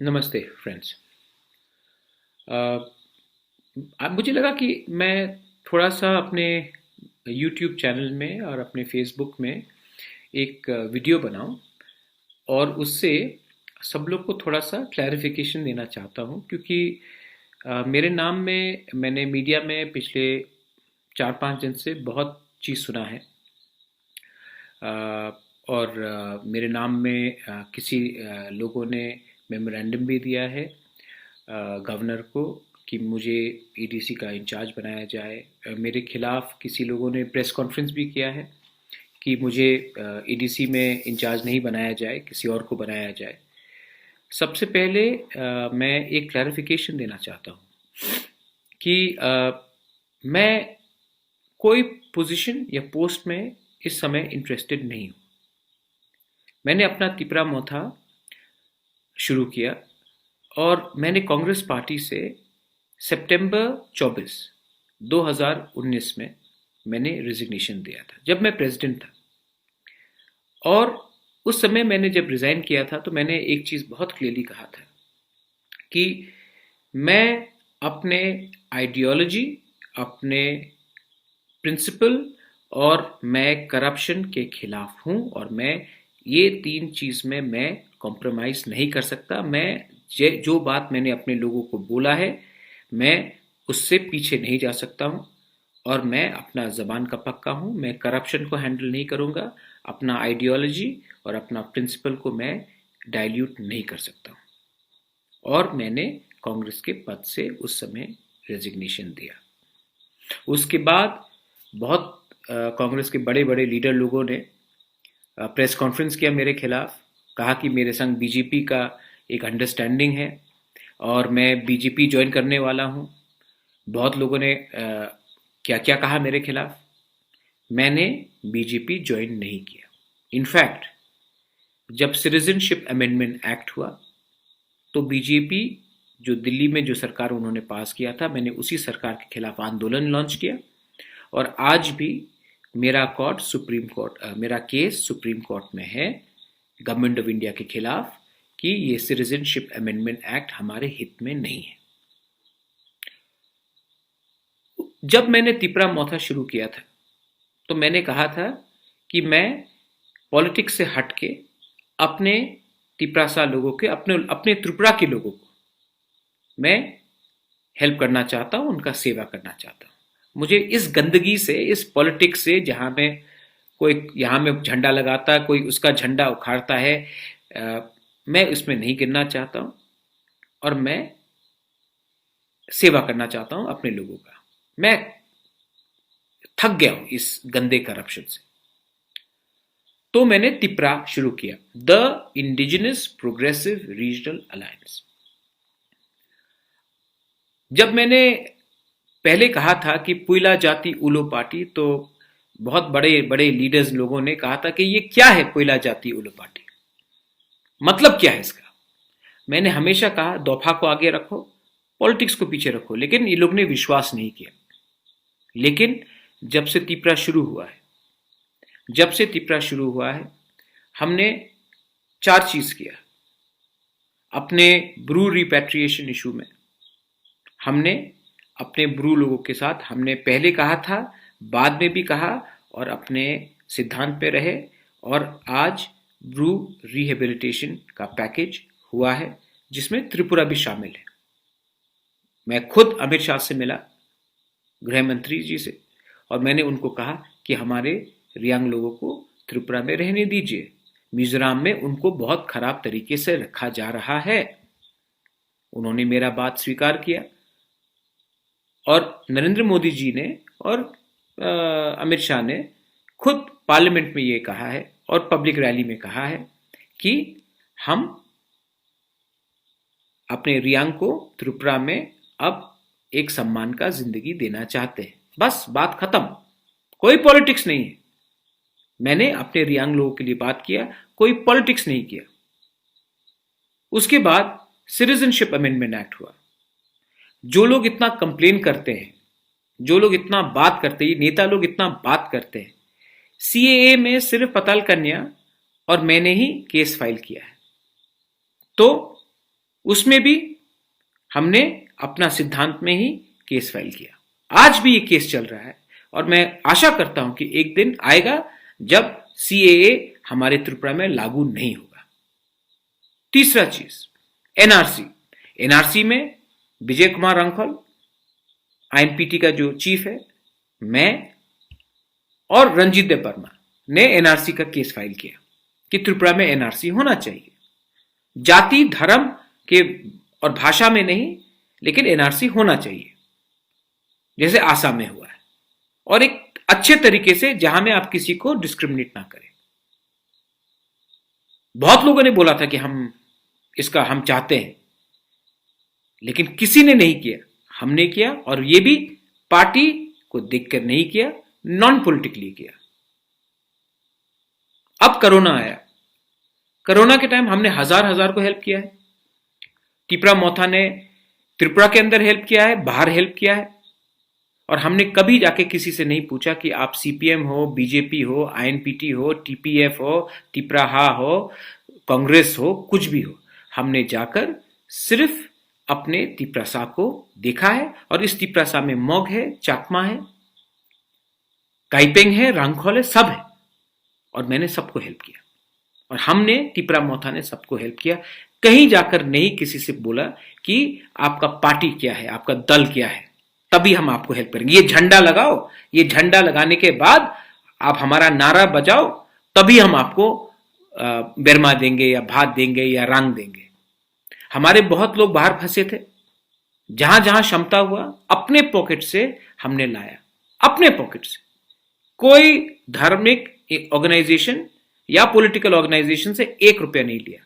नमस्ते फ्रेंड्स। अब मुझे लगा कि मैं थोड़ा सा अपने यूट्यूब चैनल में और अपने फेसबुक में एक वीडियो बनाऊं और उससे सब लोग को थोड़ा सा क्लैरिफिकेशन देना चाहता हूं, क्योंकि मेरे नाम में मैंने मीडिया में पिछले 4-5 दिन से बहुत चीज़ सुना है। और मेरे नाम में किसी लोगों ने मेमोरेंडम भी दिया है गवर्नर को कि मुझे ईडीसी का इंचार्ज बनाया जाए। मेरे खिलाफ किसी लोगों ने प्रेस कॉन्फ्रेंस भी किया है कि मुझे ईडीसी में इंचार्ज नहीं बनाया जाए, किसी और को बनाया जाए। सबसे पहले मैं एक क्लैरिफिकेशन देना चाहता हूँ कि मैं कोई पोजीशन या पोस्ट में इस समय इंटरेस्टेड नहीं हूँ। मैंने अपना तिपरा मोथा शुरू किया और मैंने कांग्रेस पार्टी से सितंबर 24, 2019 में मैंने रिजिग्नेशन दिया था जब मैं प्रेसिडेंट था। और उस समय मैंने जब रिज़ाइन किया था तो मैंने एक चीज़ बहुत क्लियरली कहा था कि मैं अपने आइडियोलॉजी, अपने प्रिंसिपल और मैं करप्शन के खिलाफ हूँ और मैं ये तीन चीज़ में मैं कॉम्प्रोमाइज़ नहीं कर सकता। मैं जो बात मैंने अपने लोगों को बोला है, मैं उससे पीछे नहीं जा सकता हूँ और मैं अपना ज़बान का पक्का हूँ। मैं करप्शन को हैंडल नहीं करूँगा, अपना आइडियोलॉजी और अपना प्रिंसिपल को मैं डाइल्यूट नहीं कर सकता हूँ। और मैंने कांग्रेस के पद से उस समय रेजिग्नेशन दिया। उसके बाद बहुत कांग्रेस के बड़े बड़े लीडर लोगों ने प्रेस कॉन्फ्रेंस किया मेरे खिलाफ, कहा कि मेरे संग बीजेपी का एक अंडरस्टैंडिंग है और मैं बीजेपी ज्वाइन करने वाला हूं। बहुत लोगों ने क्या क्या कहा मेरे खिलाफ। मैंने बीजेपी ज्वाइन नहीं किया। इनफैक्ट जब सिटीजनशिप अमेंडमेंट एक्ट हुआ तो बीजेपी जो दिल्ली में जो सरकार उन्होंने पास किया था, मैंने उसी सरकार के खिलाफ आंदोलन लॉन्च किया। और आज भी मेरा केस सुप्रीम कोर्ट में है गवर्नमेंट ऑफ इंडिया के खिलाफ कि ये सिटीजनशिप अमेंडमेंट एक्ट हमारे हित में नहीं है। जब मैंने तिपरा मोथा शुरू किया था तो मैंने कहा था कि मैं पॉलिटिक्स से हट के अपने तिपरासा लोगों के, अपने अपने त्रिपुरा के लोगों को मैं हेल्प करना चाहता हूं, उनका सेवा करना चाहता हूं। मुझे इस गंदगी से, इस पॉलिटिक्स से, जहां में कोई यहाँ में झंडा लगाता है, कोई उसका झंडा उखाड़ता है, मैं इसमें नहीं गिरना चाहता हूं और मैं सेवा करना चाहता हूं अपने लोगों का। मैं थक गया हूं इस गंदे करप्शन से। तो मैंने तिपरा शुरू किया, the indigenous progressive regional alliance. जब मैंने पहले कहा था कि पुइला जाति उलो पार्टी, तो बहुत बड़े बड़े लीडर्स लोगों ने कहा था कि ये क्या है पुइला जाति उलो पार्टी, मतलब क्या है इसका। मैंने हमेशा कहा दोफा को आगे रखो, पॉलिटिक्स को पीछे रखो, लेकिन ये लोग ने विश्वास नहीं किया। लेकिन जब से तिपरा शुरू हुआ है, हमने चार चीज किया। अपने ब्रू रिपैट्रिएशन इशू में हमने अपने ब्रू लोगों के साथ, हमने पहले कहा था, बाद में भी कहा और अपने सिद्धांत पे रहे। और आज ब्रू रिहेबिलिटेशन का पैकेज हुआ है जिसमें त्रिपुरा भी शामिल है। मैं खुद अमित शाह से मिला, गृह मंत्री जी से, और मैंने उनको कहा कि हमारे रियांग लोगों को त्रिपुरा में रहने दीजिए, मिजोरम में उनको बहुत खराब तरीके से रखा जा रहा है। उन्होंने मेरा बात स्वीकार किया और नरेंद्र मोदी जी ने और अमित शाह ने खुद पार्लियामेंट में ये कहा है और पब्लिक रैली में कहा है कि हम अपने रियांग को त्रिपुरा में अब एक सम्मान का जिंदगी देना चाहते हैं। बस बात खत्म, कोई पॉलिटिक्स नहीं है। मैंने अपने रियांग लोगों के लिए बात किया, कोई पॉलिटिक्स नहीं किया। उसके बाद सिटीजनशिप अमेंडमेंट एक्ट हुआ। जो लोग इतना कंप्लेन करते हैं, जो लोग इतना बात करते हैं, नेता लोग इतना बात करते हैं, सीएए में सिर्फ पताल कन्या और मैंने ही केस फाइल किया है। तो उसमें भी हमने अपना सिद्धांत में ही केस फाइल किया। आज भी ये केस चल रहा है और मैं आशा करता हूं कि एक दिन आएगा जब सीएए हमारे त्रिपुरा में लागू नहीं होगा। तीसरा चीज, एनआरसी। एनआरसी में विजय कुमार रंखोल, आईएनपीटी का जो चीफ है, मैं और रंजीत देव वर्मा ने एनआरसी का केस फाइल किया कि त्रिपुरा में एनआरसी होना चाहिए। जाति, धर्म के और भाषा में नहीं, लेकिन एनआरसी होना चाहिए, जैसे आसाम में हुआ है, और एक अच्छे तरीके से जहां में आप किसी को डिस्क्रिमिनेट ना करें। बहुत लोगों ने बोला था कि हम चाहते हैं, लेकिन किसी ने नहीं किया, हमने किया, और ये भी पार्टी को देखकर नहीं किया, नॉन पॉलिटिकली किया। अब कोरोना आया। कोरोना के टाइम हमने हजार को हेल्प किया है। टिपरा मोथा ने त्रिपुरा के अंदर हेल्प किया है, बाहर हेल्प किया है, और हमने कभी जाके किसी से नहीं पूछा कि आप सीपीएम हो, बीजेपी हो, आईएनपीटी हो, टीपीएफ हो, टिपराहा हो, कांग्रेस हो, कुछ भी हो। हमने जाकर सिर्फ अपने तिपरासा को देखा है, और इस तिपरासा में मोग है, चाकमा है, काइपेंग है, रंगखोल है, सब है, और मैंने सबको हेल्प किया, और हमने टिपरा मोथा ने सबको हेल्प किया। कहीं जाकर नहीं किसी से बोला कि आपका पार्टी क्या है, आपका दल क्या है, तभी हम आपको हेल्प करेंगे। ये झंडा लगाओ, ये झंडा लगाने के बाद आप हमारा नारा बजाओ, तभी हम आपको बेरमा देंगे या भात देंगे या रंग देंगे। हमारे बहुत लोग बाहर फंसे थे, जहां जहां क्षमता हुआ अपने पॉकेट से हमने लाया, अपने पॉकेट से। कोई धार्मिक ऑर्गेनाइजेशन या पॉलिटिकल ऑर्गेनाइजेशन से 1 रुपया नहीं लिया,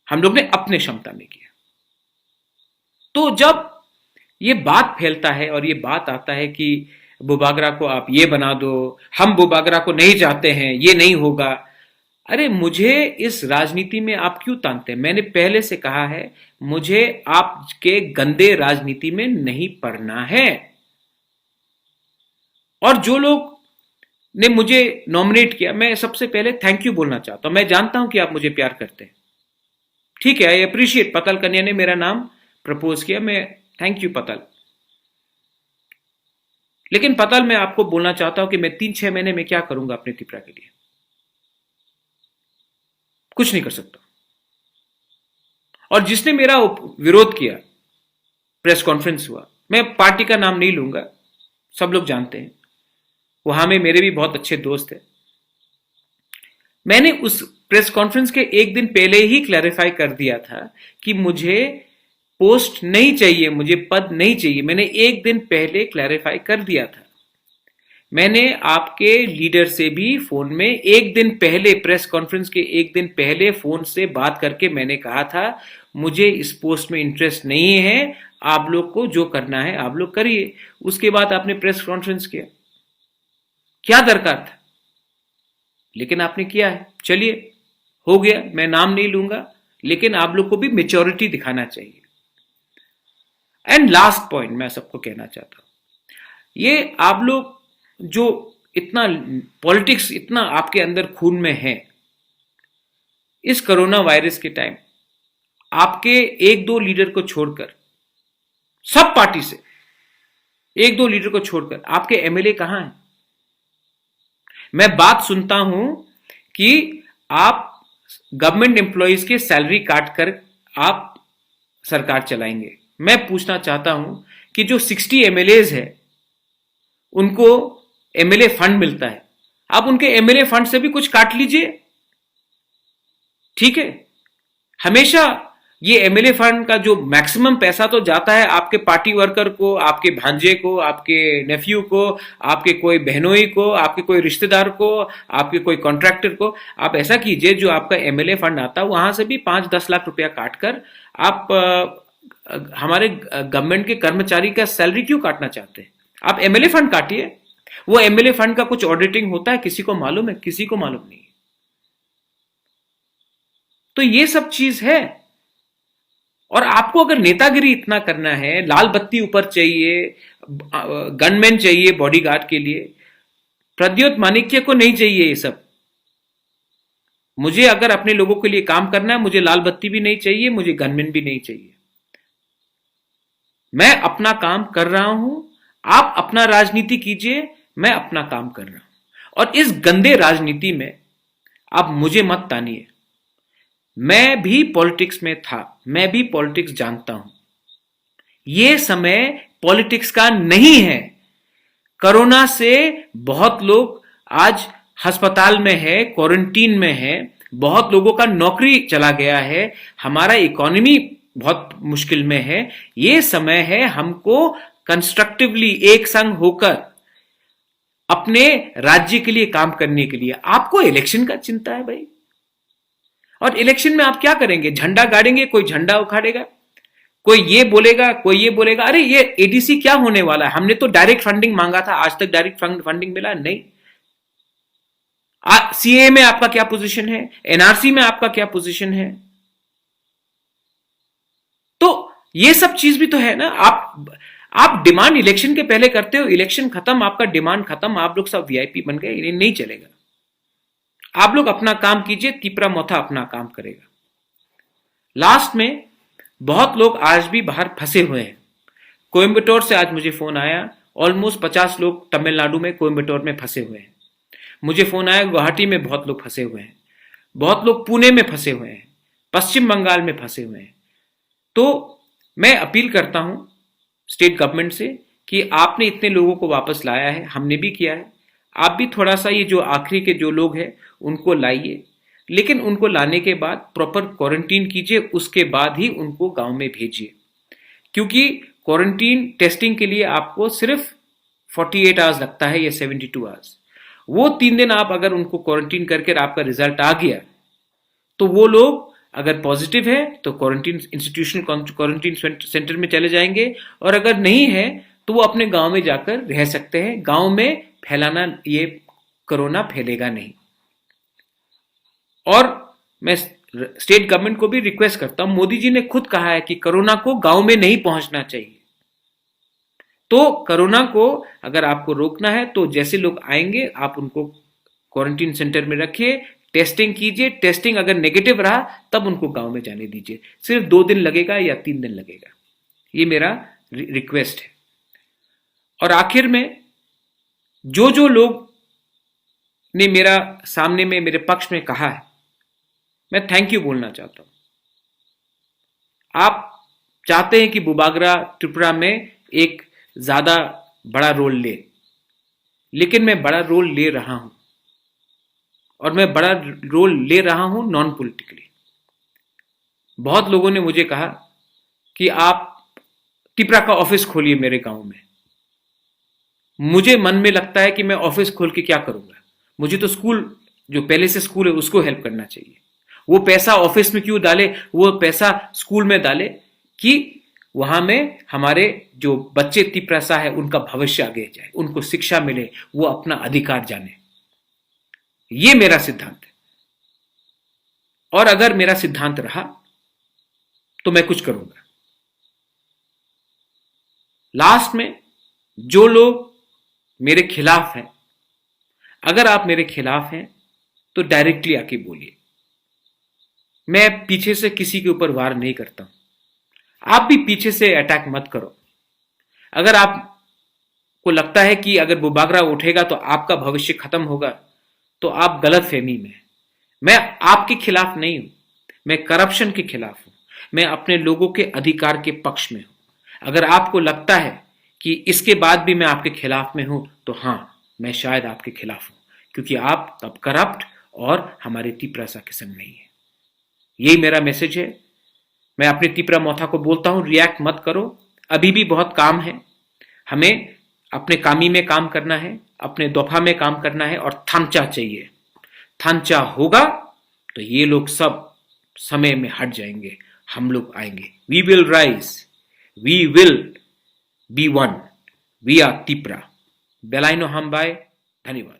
हम लोग ने अपने क्षमता में किया। तो जब ये बात फैलता है और ये बात आता है कि बुबागरा को आप ये बना दो, हम बुबागरा को नहीं चाहते हैं, ये नहीं होगा, अरे मुझे इस राजनीति में आप क्यों तानते हैं? मैंने पहले से कहा है, मुझे आपके गंदे राजनीति में नहीं पड़ना है। और जो लोग ने मुझे नॉमिनेट किया, मैं सबसे पहले थैंक यू बोलना चाहता हूं। मैं जानता हूं कि आप मुझे प्यार करते हैं, ठीक है, आई अप्रिशिएट। पतल कन्या ने मेरा नाम प्रपोज किया, मैं थैंक यू पतल। लेकिन पतल, मैं आपको बोलना चाहता हूं कि मैं 3-6 महीने में क्या करूंगा अपने त्रिपुरा के लिए? कुछ नहीं कर सकता। और जिसने मेरा विरोध किया, प्रेस कॉन्फ्रेंस हुआ, मैं पार्टी का नाम नहीं लूंगा, सब लोग जानते हैं, वहां में मेरे भी बहुत अच्छे दोस्त हैं। मैंने उस प्रेस कॉन्फ्रेंस के एक दिन पहले ही क्लैरिफाई कर दिया था कि मुझे पोस्ट नहीं चाहिए, मुझे पद नहीं चाहिए। मैंने एक दिन पहले क्लैरिफाई कर दिया था। मैंने आपके लीडर से भी फोन में एक दिन पहले, प्रेस कॉन्फ्रेंस के एक दिन पहले फोन से बात करके मैंने कहा था, मुझे इस पोस्ट में इंटरेस्ट नहीं है, आप लोग को जो करना है आप लोग करिए। उसके बाद आपने प्रेस कॉन्फ्रेंस किया, क्या दरकार था? लेकिन आपने किया है, चलिए हो गया, मैं नाम नहीं लूंगा, लेकिन आप लोग को भी मेच्योरिटी दिखाना चाहिए। एंड लास्ट पॉइंट मैं सबको कहना चाहता हूं, ये आप लोग जो इतना पॉलिटिक्स इतना आपके अंदर खून में है, इस कोरोना वायरस के टाइम आपके 1-2 लीडर को छोड़कर, सब पार्टी से 1-2 लीडर को छोड़कर आपके एमएलए कहां हैं? मैं बात सुनता हूं कि आप गवर्नमेंट एम्प्लॉइज के सैलरी काट कर आप सरकार चलाएंगे। मैं पूछना चाहता हूं कि जो 60 एमएलएज है, उनको एमएलए फंड मिलता है, आप उनके एमएलए फंड से भी कुछ काट लीजिए, ठीक है? हमेशा ये एमएलए फंड का जो मैक्सिमम पैसा तो जाता है आपके पार्टी वर्कर को, आपके भांजे को, आपके नेफ्यू को, आपके कोई बहनोई को, आपके कोई रिश्तेदार को, आपके कोई कॉन्ट्रैक्टर को। आप ऐसा कीजिए, जो आपका एमएलए फंड आता है वहां से भी 5-10 लाख रुपया काटकर आप हमारे गवर्नमेंट के कर्मचारी का सैलरी क्यों काटना चाहते हैं? आप एमएलए फंड काटिए। वो एमएलए फंड का कुछ ऑडिटिंग होता है, किसी को मालूम है? किसी को मालूम नहीं। तो ये सब चीज है। और आपको अगर नेतागिरी इतना करना है, लाल बत्ती ऊपर चाहिए, गनमैन चाहिए बॉडीगार्ड के लिए, प्रद्योत माणिक्य को नहीं चाहिए ये सब। मुझे अगर अपने लोगों के लिए काम करना है, मुझे लाल बत्ती भी नहीं चाहिए, मुझे गनमैन भी नहीं चाहिए। मैं अपना काम कर रहा हूं, आप अपना राजनीति कीजिए, मैं अपना काम कर रहा हूं। और इस गंदे राजनीति में आप मुझे मत तानिए। मैं भी पॉलिटिक्स में था, मैं भी पॉलिटिक्स जानता हूं। यह समय पॉलिटिक्स का नहीं है। कोरोना से बहुत लोग आज अस्पताल में है, क्वारंटीन में है, बहुत लोगों का नौकरी चला गया है, हमारा इकोनॉमी बहुत मुश्किल में है। ये समय है हमको कंस्ट्रक्टिवली एक संग होकर अपने राज्य के लिए काम करने के लिए। आपको इलेक्शन का चिंता है भाई, और इलेक्शन में आप क्या करेंगे? झंडा गाड़ेंगे, कोई झंडा उखाड़ेगा, कोई ये बोलेगा, कोई ये बोलेगा। अरे ये एडीसी क्या होने वाला है? हमने तो डायरेक्ट फंडिंग मांगा था, आज तक डायरेक्ट फंडिंग मिला नहीं। सीए में आपका क्या पोजीशन है? एनआरसी में आपका क्या पोजीशन है? तो ये सब चीज भी तो है ना। आप डिमांड इलेक्शन के पहले करते हो, इलेक्शन खत्म, आपका डिमांड खत्म, आप लोग सब वीआईपी बन गए। ये नहीं चलेगा। आप लोग अपना काम कीजिए, तीपरा मोथा अपना काम करेगा। लास्ट में बहुत लोग आज भी बाहर फंसे हुए हैं। कोयम्बटूर से आज मुझे फोन आया, ऑलमोस्ट 50 लोग तमिलनाडु में कोयम्बटूर में फंसे हुए हैं। मुझे फोन आया गुवाहाटी में बहुत लोग फंसे हुए हैं, बहुत लोग पुणे में फंसे हुए हैं, पश्चिम बंगाल में फंसे हुए हैं। तो मैं अपील करता हूं स्टेट गवर्नमेंट से कि आपने इतने लोगों को वापस लाया है, हमने भी किया है, आप भी थोड़ा सा ये जो आखिरी के जो लोग हैं उनको लाइए, लेकिन उनको लाने के बाद प्रॉपर क्वारंटीन कीजिए, उसके बाद ही उनको गांव में भेजिए। क्योंकि क्वारंटीन टेस्टिंग के लिए आपको सिर्फ 48 आवर्स लगता है या 72 आवर्स। वो 3 दिन आप अगर उनको क्वारंटीन करके आपका रिजल्ट आ गया तो वो लोग अगर पॉजिटिव है तो क्वारंटीन इंस्टीट्यूशनल क्वारंटीन सेंटर में चले जाएंगे, और अगर नहीं है तो वो अपने गांव में जाकर रह सकते हैं। गांव में फैलाना, ये कोरोना फैलेगा नहीं। और मैं स्टेट गवर्नमेंट को भी रिक्वेस्ट करता हूं, मोदी जी ने खुद कहा है कि कोरोना को गांव में नहीं पहुंचना चाहिए। तो कोरोना को अगर आपको रोकना है तो जैसे लोग आएंगे आप उनको क्वारंटीन सेंटर में रखिए, टेस्टिंग कीजिए, टेस्टिंग अगर नेगेटिव रहा तब उनको गांव में जाने दीजिए। सिर्फ 2 दिन लगेगा या 3 दिन लगेगा, ये मेरा रिक्वेस्ट है। और आखिर में जो जो लोग ने मेरा सामने में मेरे पक्ष में कहा है, मैं थैंक यू बोलना चाहता हूं। आप चाहते हैं कि बुबागरा त्रिपुरा में एक ज्यादा बड़ा रोल ले, लेकिन मैं बड़ा रोल ले रहा हूं, और मैं बड़ा रोल ले रहा हूं नॉन पॉलिटिकली। बहुत लोगों ने मुझे कहा कि आप त्रिपुरा का ऑफिस खोलिए मेरे गांव में। मुझे मन में लगता है कि मैं ऑफिस खोल के क्या करूंगा? मुझे तो स्कूल, जो पहले से स्कूल है, उसको हेल्प करना चाहिए। वो पैसा ऑफिस में क्यों डाले, वो पैसा स्कूल में डाले कि वहां में हमारे जो बच्चे त्रिपुरा है उनका भविष्य आगे जाए, उनको शिक्षा मिले, वो अपना अधिकार जाने। ये मेरा सिद्धांत है, और अगर मेरा सिद्धांत रहा तो मैं कुछ करूंगा। लास्ट में जो लोग मेरे खिलाफ हैं, अगर आप मेरे खिलाफ हैं तो डायरेक्टली आके बोलिए। मैं पीछे से किसी के ऊपर वार नहीं करता हूं, आप भी पीछे से अटैक मत करो। अगर आपको लगता है कि अगर बुबागरा उठेगा तो आपका भविष्य खत्म होगा, तो आप गलत फहमी में। मैं आपके खिलाफ नहीं हूं, मैं करप्शन के खिलाफ हूं, मैं अपने लोगों के अधिकार के पक्ष में हूं। अगर आपको लगता है कि इसके बाद भी मैं आपके खिलाफ में हूं, तो हां, मैं शायद आपके खिलाफ हूं, क्योंकि आप तब करप्ट और हमारे त्रिपुरा के संग नहीं है। यही मेरा मैसेज है। मैं अपने त्रिपुरा मोथा को बोलता हूं, रिएक्ट मत करो, अभी भी बहुत काम है। हमें अपने कामी में काम करना है, अपने दोफा में काम करना है, और थांचा चाहिए। थांचा होगा तो ये लोग सब समय में हट जाएंगे, हम लोग आएंगे। We will rise, we will be one, we are Tripura. बेलाइनो हम बाय। धन्यवाद।